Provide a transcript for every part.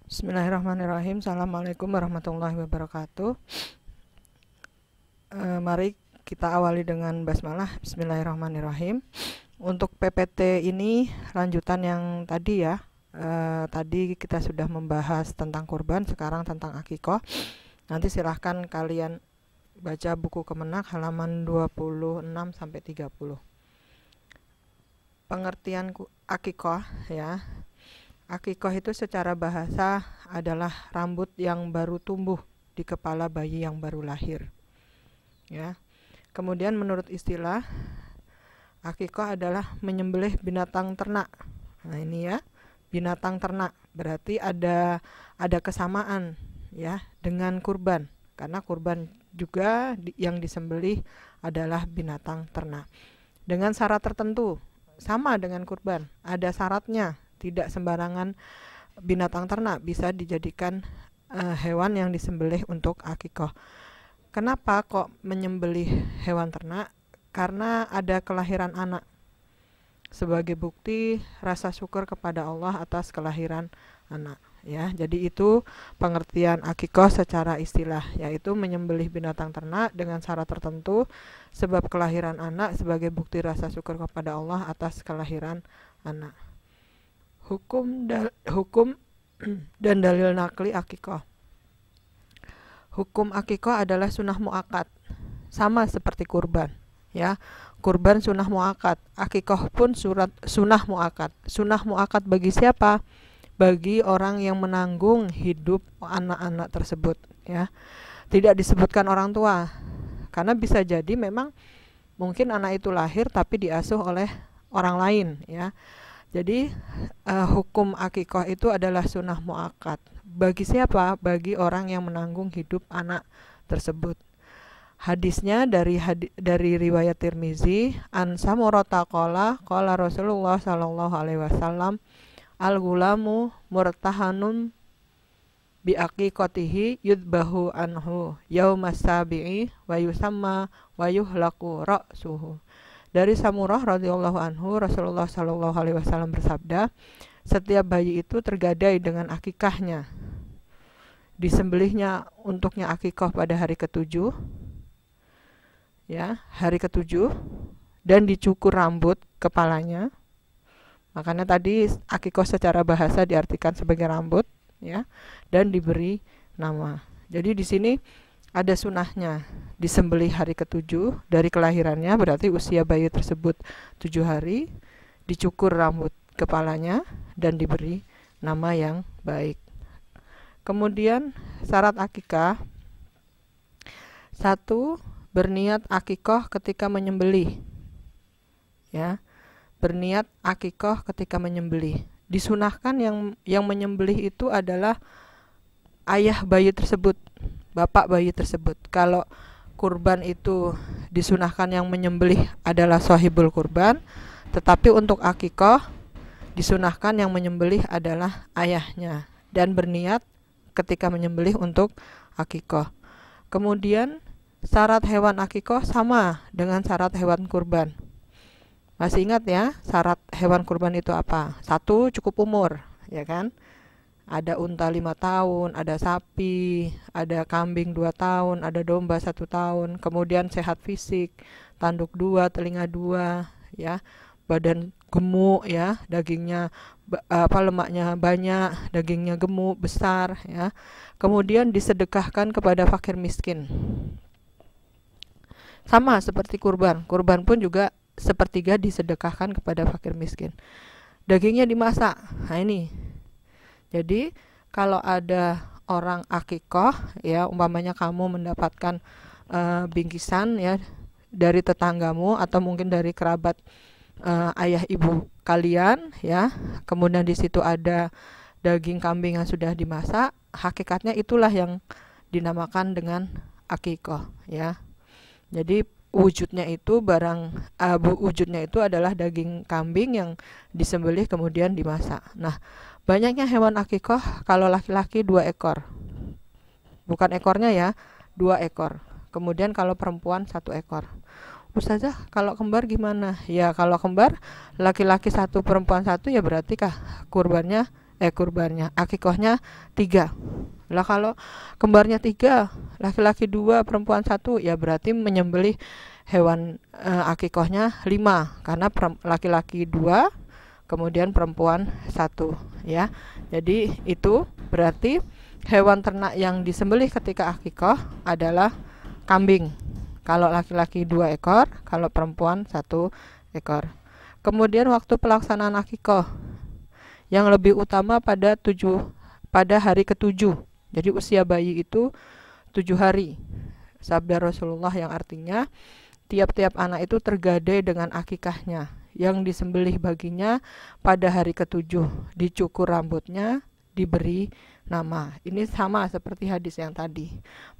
Bismillahirrahmanirrahim. Assalamualaikum warahmatullahi wabarakatuh. Mari kita awali dengan basmalah. Bismillahirrahmanirrahim. Untuk PPT ini lanjutan yang tadi ya. Tadi kita sudah membahas tentang kurban, sekarang tentang akikoh. Nanti silahkan kalian baca buku Kemenak halaman 26 sampai 30. Pengertian akikoh ya. Akikoh itu secara bahasa adalah rambut yang baru tumbuh di kepala bayi yang baru lahir. Ya. Kemudian menurut istilah, akikoh adalah menyembelih binatang ternak. Nah, ini ya, binatang ternak. Berarti ada kesamaan ya dengan kurban. Karena kurban juga yang disembelih adalah binatang ternak. Dengan syarat tertentu, sama dengan kurban, ada syaratnya. Tidak sembarangan binatang ternak bisa dijadikan hewan yang disembelih untuk akikoh. Kenapa kok menyembelih hewan ternak? Karena ada kelahiran anak. Sebagai bukti rasa syukur kepada Allah atas kelahiran anak. Ya, jadi itu pengertian akikoh secara istilah, yaitu menyembelih binatang ternak dengan syarat tertentu sebab kelahiran anak sebagai bukti rasa syukur kepada Allah atas kelahiran anak. Hukum dan dalil nakli akikoh. Hukum akikoh adalah sunnah muakkad, sama seperti kurban. Ya, kurban sunnah muakkad, akikoh pun sunnah muakkad. Sunnah muakkad bagi siapa? Bagi orang yang menanggung hidup anak-anak tersebut. Ya, tidak disebutkan orang tua, karena bisa jadi memang mungkin anak itu lahir tapi diasuh oleh orang lain. Ya. Jadi hukum akikoh itu adalah sunnah muakkad. Bagi siapa? Bagi orang yang menanggung hidup anak tersebut. Hadisnya dari riwayat Tirmizi, an Samurata qala Rasulullah sallallahu alaihi wasallam, al-gulamu murtahanun bi aqiqatihi yudbahu anhu yaumas sabi'i wa yusamma wa yuhlaqu ra'suhu. Dari Samurah radhiyallahu anhu, Rasulullah sallallahu alaihi wasallam bersabda, setiap bayi itu tergadai dengan akikahnya. Disembelihnya untuknya akikah pada hari ke-7. Ya, hari ke-7 dan dicukur rambut kepalanya. Makanya tadi akikah secara bahasa diartikan sebagai rambut, ya, dan diberi nama. Jadi di sini ada sunahnya, disembelih hari ke-7 dari kelahirannya, berarti usia bayi tersebut 7 hari, dicukur rambut kepalanya dan diberi nama yang baik. Kemudian syarat akikah, 1. Berniat akikah ketika menyembelih. Ya, berniat akikah ketika menyembelih. Disunahkan yang menyembelih itu adalah ayah bayi tersebut, bapak bayi tersebut. Kalau kurban itu disunahkan yang menyembelih adalah sahibul kurban, tetapi untuk akikoh disunahkan yang menyembelih adalah ayahnya dan berniat ketika menyembelih untuk akikoh. Kemudian syarat hewan akikoh sama dengan syarat hewan kurban. Masih ingat ya, syarat hewan kurban itu apa? 1. Cukup umur, ya kan? Ada unta 5 tahun, ada sapi, ada kambing 2 tahun, ada domba 1 tahun. Kemudian sehat fisik, tanduk 2, telinga 2, ya, badan gemuk, ya, dagingnya lemaknya banyak, dagingnya gemuk, besar, ya. Kemudian disedekahkan kepada fakir miskin. Sama seperti kurban. Kurban pun juga sepertiga disedekahkan kepada fakir miskin. Dagingnya dimasak. Nah ini. Jadi kalau ada orang akikoh, ya, umpamanya kamu mendapatkan bingkisan ya dari tetanggamu atau mungkin dari kerabat ayah ibu kalian, ya, kemudian di situ ada daging kambing yang sudah dimasak, hakikatnya itulah yang dinamakan dengan akikoh, ya. Jadi wujudnya itu wujudnya itu adalah daging kambing yang disembelih kemudian dimasak. Nah, banyaknya hewan akikoh, kalau laki-laki 2 ekor. Bukan ekornya ya, 2 ekor. Kemudian kalau perempuan 1 ekor. Ustazah, kalau kembar gimana? Ya, kalau kembar laki-laki 1 perempuan 1 ya berarti kurbannya kurbannya, akikohnya 3. Lah kalau kembarnya 3, laki-laki 2, perempuan 1, ya berarti menyembelih hewan akikohnya 5, karena laki-laki 2, kemudian perempuan 1, ya. Jadi itu berarti hewan ternak yang disembelih ketika akikoh adalah kambing. Kalau laki-laki 2 ekor, kalau perempuan 1 ekor. Kemudian waktu pelaksanaan akikoh yang lebih utama pada hari ke-7. Jadi usia bayi itu 7 hari. Sabda Rasulullah yang artinya tiap-tiap anak itu tergadai dengan akikahnya yang disembelih baginya pada hari ke-7, dicukur rambutnya, diberi nama. Ini sama seperti hadis yang tadi.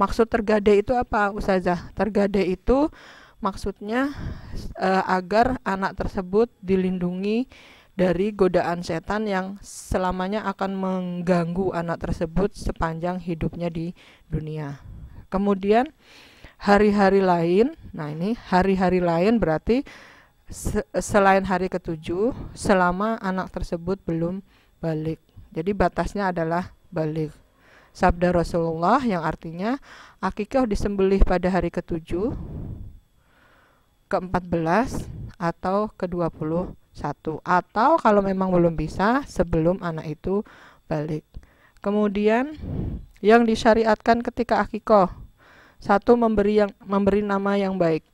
Maksud tergadai itu apa, Ustazah? Tergadai itu maksudnya agar anak tersebut dilindungi dari godaan setan yang selamanya akan mengganggu anak tersebut sepanjang hidupnya di dunia. Kemudian hari-hari lain, nah ini hari-hari lain berarti selain hari ke-7 selama anak tersebut belum balik. Jadi batasnya adalah balik. Sabda Rasulullah yang artinya akikah disembelih pada hari ke-7, ke-14 atau ke-21, atau kalau memang belum bisa sebelum anak itu balik. Kemudian yang disyariatkan ketika akikoh, 1, memberi nama yang baik,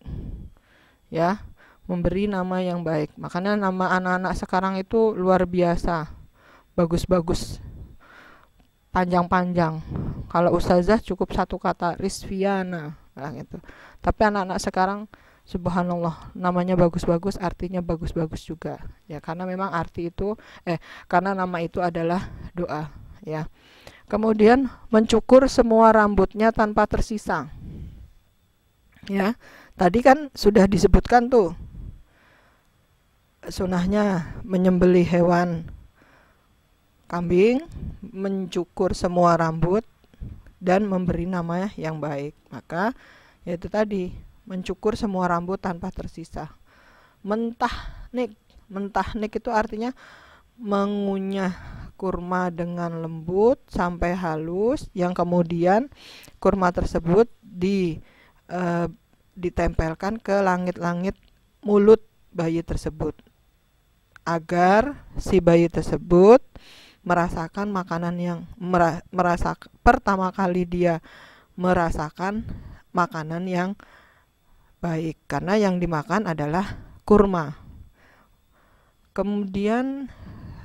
ya, memberi nama yang baik. Makanya nama anak-anak sekarang itu luar biasa, bagus-bagus, panjang-panjang. Kalau ustazah cukup 1 kata, Rizviana, nah gitu. Tapi anak-anak sekarang subhanallah, namanya bagus-bagus, artinya bagus-bagus juga, ya, karena memang karena nama itu adalah doa, ya. Kemudian mencukur semua rambutnya tanpa tersisa, ya. Tadi kan sudah disebutkan tuh sunahnya menyembelih hewan kambing, mencukur semua rambut, dan memberi nama yang baik. Maka yaitu tadi, mencukur semua rambut tanpa tersisa. Mentahnik itu artinya mengunyah kurma dengan lembut sampai halus, yang kemudian kurma tersebut ditempelkan ke langit-langit mulut bayi tersebut, agar si bayi tersebut merasakan makanan yang pertama kali dia merasakan makanan yang baik, karena yang dimakan adalah kurma. Kemudian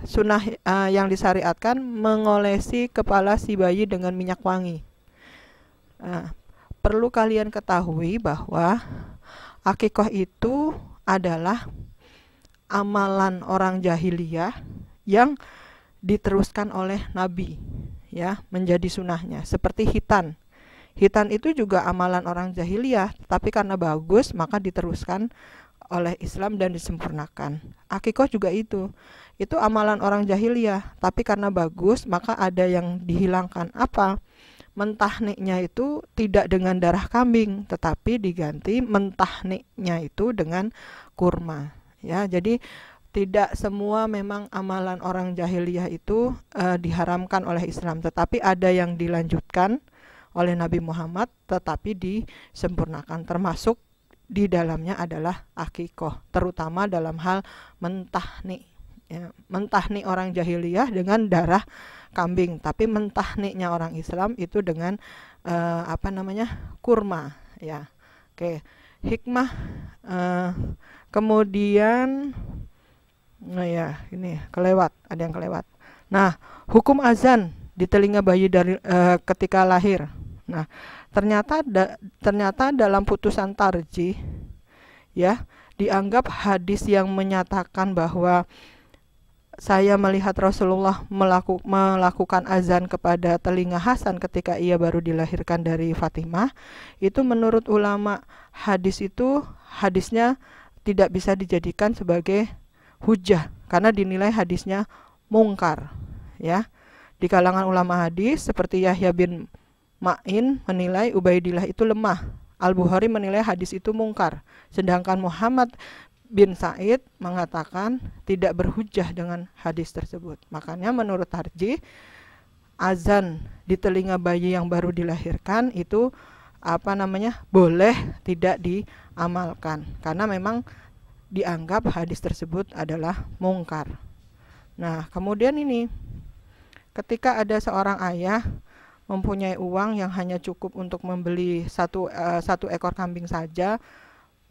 sunnah yang disyariatkan mengolesi kepala si bayi dengan minyak wangi. Perlu kalian ketahui bahwa akikoh itu adalah amalan orang jahiliyah yang diteruskan oleh Nabi, ya, menjadi sunnahnya. Seperti hitan itu juga amalan orang jahiliyah, tapi karena bagus maka diteruskan oleh Islam dan disempurnakan. Akikoh juga itu amalan orang jahiliyah, tapi karena bagus maka ada yang dihilangkan. Apa? Mentahniknya itu tidak dengan darah kambing, tetapi diganti mentahniknya itu dengan kurma, ya. Jadi tidak semua memang amalan orang jahiliyah itu diharamkan oleh Islam, tetapi ada yang dilanjutkan oleh Nabi Muhammad tetapi disempurnakan, termasuk di dalamnya adalah akikoh, terutama dalam hal mentahnik, ya. Mentahnik orang jahiliyah dengan darah kambing, tapi mentahniknya orang Islam itu dengan kurma, ya. Oke, hikmah. Kemudian ya, ini ada yang kelewat. Nah, hukum azan di telinga bayi dari ketika lahir. Nah, ternyata dalam putusan tarjih, ya, dianggap hadis yang menyatakan bahwa saya melihat Rasulullah melakukan azan kepada telinga Hasan ketika ia baru dilahirkan dari Fatimah, itu menurut ulama hadisnya tidak bisa dijadikan sebagai hujjah karena dinilai hadisnya mungkar, ya. Di kalangan ulama hadis seperti Yahya bin Ma'in menilai Ubaidillah itu lemah. Al-Bukhari menilai hadis itu mungkar. Sedangkan Muhammad bin Said mengatakan tidak berhujjah dengan hadis tersebut. Makanya menurut Tarjih, azan di telinga bayi yang baru dilahirkan itu boleh tidak diamalkan karena memang dianggap hadis tersebut adalah mungkar. Nah, kemudian ini ketika ada seorang ayah mempunyai uang yang hanya cukup untuk membeli satu ekor kambing saja,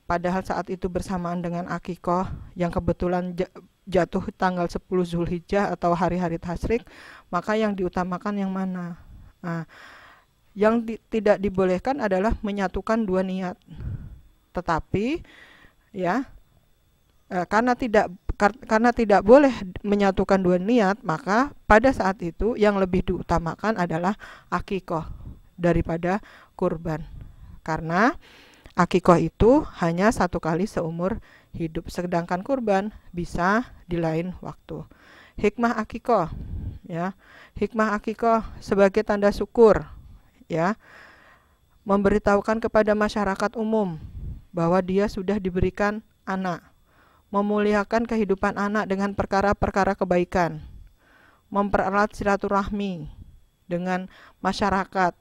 padahal saat itu bersamaan dengan akikoh yang kebetulan jatuh tanggal 10 Zulhijjah atau hari-hari tasyrik, maka yang diutamakan yang mana? Nah, yang tidak dibolehkan adalah menyatukan dua niat. Tetapi ya, karena tidak boleh menyatukan dua niat, maka pada saat itu yang lebih diutamakan adalah akikoh daripada kurban. Karena akikoh itu hanya satu kali seumur hidup, sedangkan kurban bisa di lain waktu. Hikmah akikoh, ya, hikmah akikoh sebagai tanda syukur, ya, memberitahukan kepada masyarakat umum bahwa dia sudah diberikan anak, memuliakan kehidupan anak dengan perkara-perkara kebaikan, mempererat silaturahmi dengan masyarakat,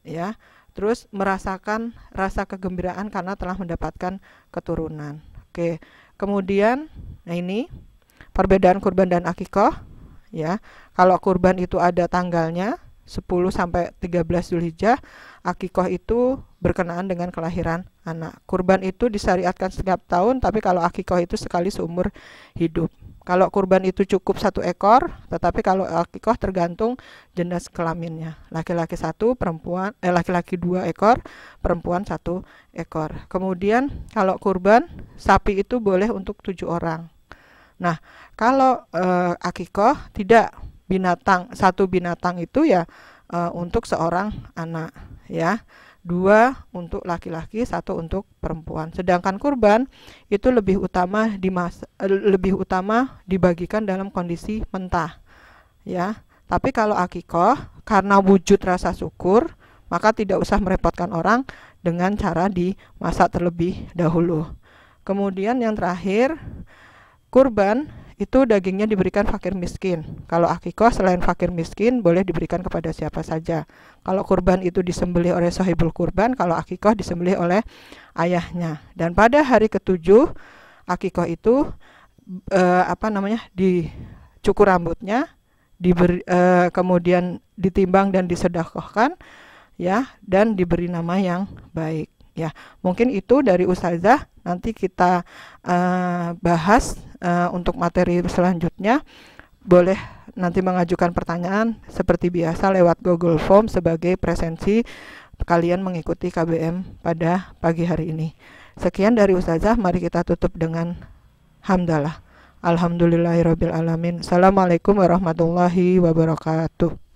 ya, terus merasakan rasa kegembiraan karena telah mendapatkan keturunan. Oke, kemudian ini perbedaan kurban dan akikoh, ya. Kalau kurban itu ada tanggalnya 10 sampai 13 Zulhijjah, akikoh itu berkenaan dengan kelahiran anak. Kurban itu disyariatkan setiap tahun, tapi kalau akikoh itu sekali seumur hidup. Kalau kurban itu cukup 1 ekor, tetapi kalau akikoh tergantung jenis kelaminnya. Laki-laki 1, perempuan laki-laki 2 ekor, perempuan 1 ekor. Kemudian kalau kurban sapi itu boleh untuk 7 orang. Nah, kalau akikoh tidak, satu binatang itu ya untuk seorang anak, ya. 2 untuk laki-laki, 1 untuk perempuan. Sedangkan kurban itu lebih utama dibagikan dalam kondisi mentah, ya. Tapi kalau akikoh karena wujud rasa syukur, maka tidak usah merepotkan orang dengan cara dimasak terlebih dahulu. Kemudian yang terakhir, kurban itu dagingnya diberikan fakir miskin. Kalau akikoh selain fakir miskin boleh diberikan kepada siapa saja. Kalau kurban itu disembelih oleh sahibul kurban, kalau akikoh disembelih oleh ayahnya. Dan pada hari ke-7 akikoh itu dicukur rambutnya, kemudian ditimbang dan disedekahkan, ya, dan diberi nama yang baik. Ya, mungkin itu dari Ustazah. Nanti kita bahas untuk materi selanjutnya. Boleh nanti mengajukan pertanyaan seperti biasa lewat Google Form sebagai presensi kalian mengikuti KBM pada pagi hari ini. Sekian dari Ustazah, mari kita tutup dengan hamdalah. Alhamdulillahirabbil alamin. Assalamualaikum warahmatullahi wabarakatuh.